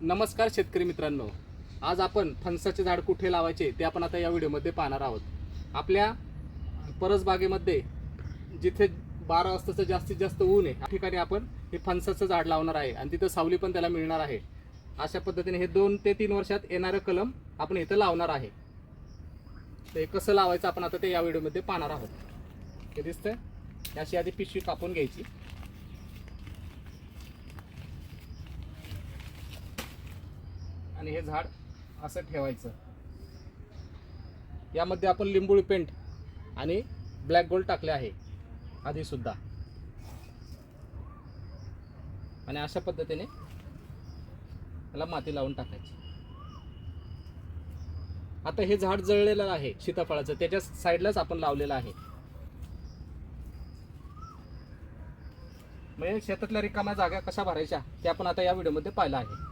नमस्कार शेतकरी मित्रांनो, आज आपण फणसाचे झाड कुठे लावायचे ते आपण आता या व्हिडिओमध्ये पाहणार आहोत. आपल्या परसबागेमध्ये जिथे 12 वाजताचं जास्तीत जास्त ऊन आहे त्या ठिकाणी आपण हे फणसाचं झाड लावणार आहे आणि तिथं सावली पण त्याला मिळणार आहे. अशा पद्धतीने हे 2 ते 3 वर्षात येणारं कलम आपण इथं लावणार आहे. ते कसं लावायचं आपण आता ते या व्हिडिओमध्ये पाहणार आहोत. हे दिसतंय, अशी आधी पिशवी कापून घ्यायची आणि हे झाड असं ठेवायचं. यामध्ये आपण लिंबोळी पेंट आणि ब्लॅक गोल्ड टाकले आहे आधी सुद्धा, आणि अशा पद्धतीने त्याला माती लावून टाकायची. आता हे झाड जळलेलं आहे सीताफळाचं, त्याच्या साईडलाच आपण लावलेलं आहे. म्हणजे शेतातल्या रिकाम्या जागा कशा भरायच्या ते आपण आता या व्हिडिओमध्ये पाहिलं आहे.